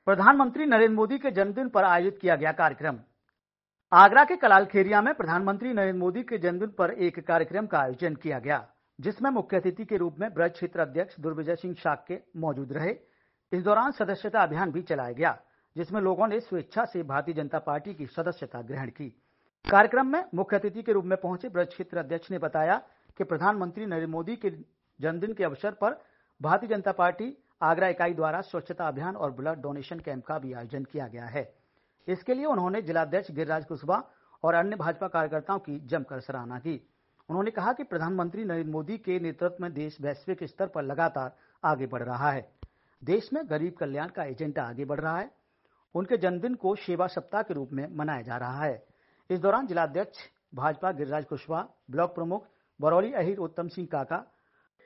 प्रधानमंत्री नरेंद्र मोदी के जन्मदिन पर आयोजित किया गया कार्यक्रम। आगरा के कलाल खेरिया में प्रधानमंत्री नरेंद्र मोदी के जन्मदिन पर एक कार्यक्रम का आयोजन किया गया, जिसमें मुख्य अतिथि के रूप में ब्रज क्षेत्र अध्यक्ष दुर्विजय सिंह शाक्य मौजूद रहे। इस दौरान सदस्यता अभियान भी चलाया गया, जिसमें लोगों ने स्वेच्छा से भारतीय जनता पार्टी की सदस्यता ग्रहण की। कार्यक्रम में मुख्य अतिथि के रूप में पहुंचे ब्रज क्षेत्र अध्यक्ष ने बताया कि प्रधानमंत्री नरेंद्र मोदी के जन्मदिन के अवसर पर भारतीय जनता पार्टी आगरा इकाई द्वारा स्वच्छता अभियान और ब्लड डोनेशन कैंप का भी आयोजन किया गया है। इसके लिए उन्होंने जिलाध्यक्ष गिरिराज कुशवाहा और अन्य भाजपा कार्यकर्ताओं की जमकर सराहना की। उन्होंने कहा कि प्रधानमंत्री नरेंद्र मोदी के नेतृत्व में देश वैश्विक स्तर पर लगातार आगे बढ़ रहा है। देश में गरीब कल्याण का एजेंडा आगे बढ़ रहा है। उनके जन्मदिन को सेवा सप्ताह के रूप में मनाया जा रहा है। इस दौरान जिलाध्यक्ष भाजपा गिरिराज कुशवाहा, ब्लॉक प्रमुख बरौली अहिर उत्तम सिंह काका,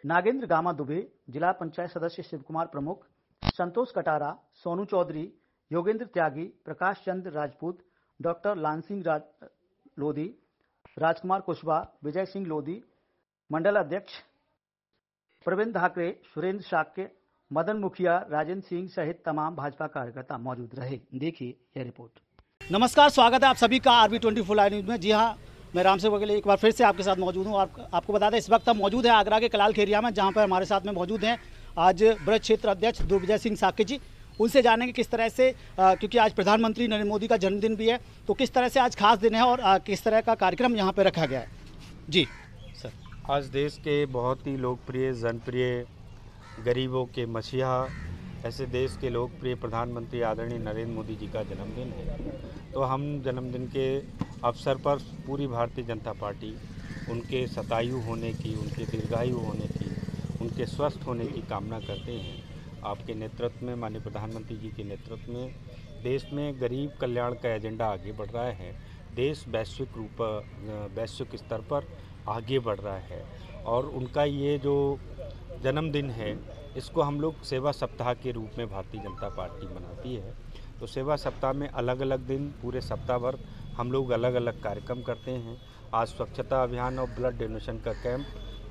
नागेंद्र गामा दुबे, जिला पंचायत सदस्य शिव कुमार प्रमुख, संतोष कटारा, सोनू चौधरी, योगेंद्र त्यागी, प्रकाश चंद्र राजपूत, डॉक्टर लानसिंह लोधी, राजकुमार कुशवाहा, विजय सिंह लोधी, मंडल अध्यक्ष प्रवीण धाकरे, सुरेंद्र शाक्य, मदन मुखिया, राजेंद्र सिंह सहित तमाम भाजपा कार्यकर्ता मौजूद रहे। देखिए यह रिपोर्ट। नमस्कार, स्वागत है आप सभी का RB24 लाइव न्यूज में। जी हाँ, मैं राम सेवक एक बार फिर से आपके साथ मौजूद हूँ। आपको बता दें, इस वक्त हम मौजूद हैं आगरा के कलाल खेरिया में, जहाँ पर हमारे साथ में मौजूद हैं आज ब्रज क्षेत्र अध्यक्ष दुर्विजय सिंह शाक्य जी। उनसे जानेंगे किस तरह से, क्योंकि आज प्रधानमंत्री नरेंद्र मोदी का जन्मदिन भी है, तो किस तरह से आज खास दिन है और किस तरह का कार्यक्रम यहाँ पर रखा गया है। जी सर। आज देश के बहुत ही लोकप्रिय, जनप्रिय, गरीबों के मसीहा, ऐसे देश के लोकप्रिय प्रधानमंत्री आदरणीय नरेंद्र मोदी जी का जन्मदिन है। तो हम जन्मदिन के अवसर पर पूरी भारतीय जनता पार्टी उनके शतायु होने की, उनके दीर्घायु होने की, उनके स्वस्थ होने की कामना करते हैं। आपके नेतृत्व में, माननीय प्रधानमंत्री जी के नेतृत्व में देश में गरीब कल्याण का एजेंडा आगे बढ़ रहा है। देश वैश्विक स्तर पर आगे बढ़ रहा है और उनका ये जो जन्मदिन है, इसको हम लोग सेवा सप्ताह के रूप में भारतीय जनता पार्टी मनाती है। तो सेवा सप्ताह में अलग अलग दिन, पूरे सप्ताह भर हम लोग अलग अलग कार्यक्रम करते हैं। आज स्वच्छता अभियान और ब्लड डोनेशन का कैंप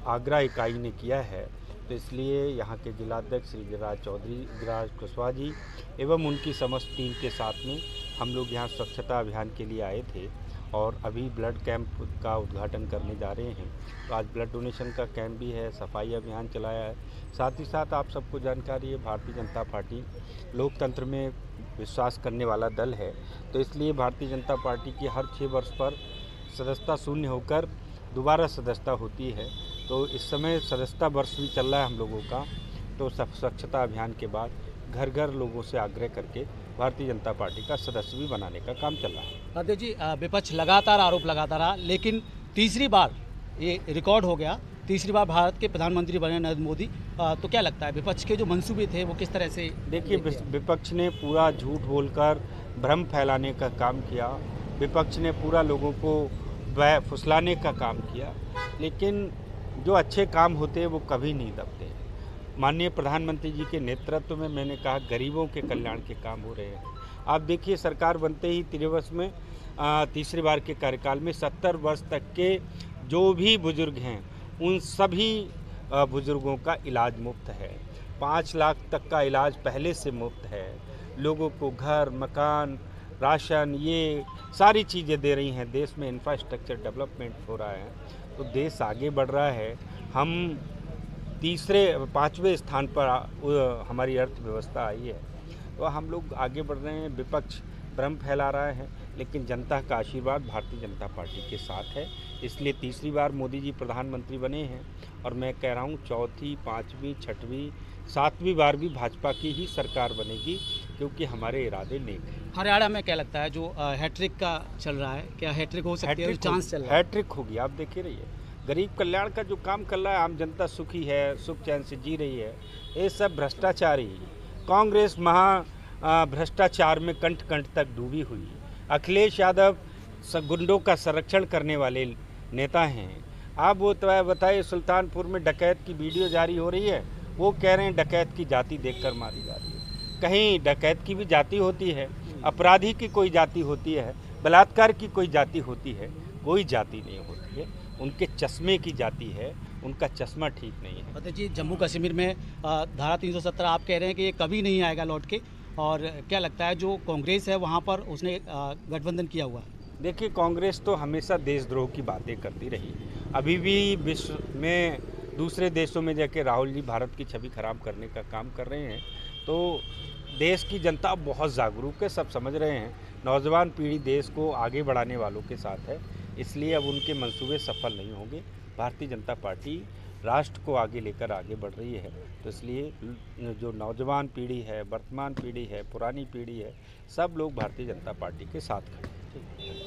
आगरा इकाई ने किया है, तो इसलिए यहाँ के जिलाध्यक्ष श्री गिरिराज कुशवाहा जी एवं उनकी समस्त टीम के साथ में हम लोग यहाँ स्वच्छता अभियान के लिए आए थे और अभी ब्लड कैंप का उद्घाटन करने जा रहे हैं। तो आज ब्लड डोनेशन का कैंप भी है, सफाई अभियान चलाया है। साथ ही साथ आप सबको जानकारी है, भारतीय जनता पार्टी लोकतंत्र में विश्वास करने वाला दल है, तो इसलिए भारतीय जनता पार्टी की हर 6 वर्ष पर सदस्यता शून्य होकर दोबारा सदस्यता होती है। तो इस समय सदस्यता वर्ष भी चल रहा है हम लोगों का। तो स्वच्छता अभियान के बाद घर घर लोगों से आग्रह करके भारतीय जनता पार्टी का सदस्य भी बनाने का काम चल रहा है। अध्यक्ष जी, विपक्ष लगातार आरोप लगाता रहा, लेकिन तीसरी बार ये रिकॉर्ड हो गया, तीसरी बार भारत के प्रधानमंत्री बने नरेंद्र मोदी। तो क्या लगता है विपक्ष के जो मंसूबे थे वो किस तरह से? देखिए, विपक्ष ने पूरा झूठ बोलकर भ्रम फैलाने का काम किया। विपक्ष ने पूरा लोगों को फुसलाने का काम किया, लेकिन जो अच्छे काम होते हैं वो कभी नहीं दबते। माननीय प्रधानमंत्री जी के नेतृत्व में, मैंने कहा, गरीबों के कल्याण के काम हो रहे हैं। आप देखिए, सरकार बनते ही 3 वर्ष में तीसरी बार के कार्यकाल में 70 वर्ष तक के जो भी बुजुर्ग हैं उन सभी बुजुर्गों का इलाज मुफ्त है। 5 लाख तक का इलाज पहले से मुफ्त है। लोगों को घर, मकान, राशन, ये सारी चीज़ें दे रही हैं। देश में इंफ्रास्ट्रक्चर डेवलपमेंट हो रहा है, तो देश आगे बढ़ रहा है। हम 5वें स्थान पर हमारी अर्थव्यवस्था आई है, तो हम लोग आगे बढ़ रहे हैं। विपक्ष भ्रम फैला रहा है, लेकिन जनता का आशीर्वाद भारतीय जनता पार्टी के साथ है। इसलिए तीसरी बार मोदी जी प्रधानमंत्री बने हैं और मैं कह रहा हूँ 4वीं, 5वीं, 6वीं, 7वीं बार भी भाजपा की ही सरकार बनेगी, क्योंकि हमारे इरादे नेक हैं। हरियाणा में क्या लगता है जो हैट्रिक का चल रहा है, क्या हैट्रिक हो सकती है? चांस चल रहा है, हैट्रिक होगी। आप देखे रहिए, गरीब कल्याण का जो काम कर रहा है, आम जनता सुखी है, सुख चैन से जी रही है। ये सब भ्रष्टाचारी, कांग्रेस भ्रष्टाचार में कंठ कंठ तक डूबी हुई। अखिलेश यादव गुंडों का संरक्षण करने वाले नेता हैं। आप वो बताइए, सुल्तानपुर में डकैत की वीडियो जारी हो रही है, वो कह रहे हैं डकैत की जाति देखकर मारी जा रही है। कहीं डकैत की भी जाति होती है, अपराधी की कोई जाति होती है, बलात्कार की कोई जाति होती है? कोई जाति नहीं होती है। उनके चश्मे की जाति है, उनका चश्मा ठीक नहीं है। अध्यक्ष जी, जम्मू कश्मीर में धारा 317 आप कह रहे हैं कि ये कभी नहीं आएगा लौट के, और क्या लगता है जो कांग्रेस है वहाँ पर उसने गठबंधन किया हुआ है? देखिए, कांग्रेस तो हमेशा देशद्रोह की बातें करती रही। अभी भी विश्व में दूसरे देशों में जाके राहुल जी भारत की छवि खराब करने का काम कर रहे हैं। तो देश की जनता बहुत जागरूक है, सब समझ रहे हैं। नौजवान पीढ़ी देश को आगे बढ़ाने वालों के साथ है, इसलिए अब उनके मंसूबे सफल नहीं होंगे। भारतीय जनता पार्टी राष्ट्र को आगे लेकर आगे बढ़ रही है, तो इसलिए जो नौजवान पीढ़ी है, वर्तमान पीढ़ी है, पुरानी पीढ़ी है, सब लोग भारतीय जनता पार्टी के साथ खड़े हैं।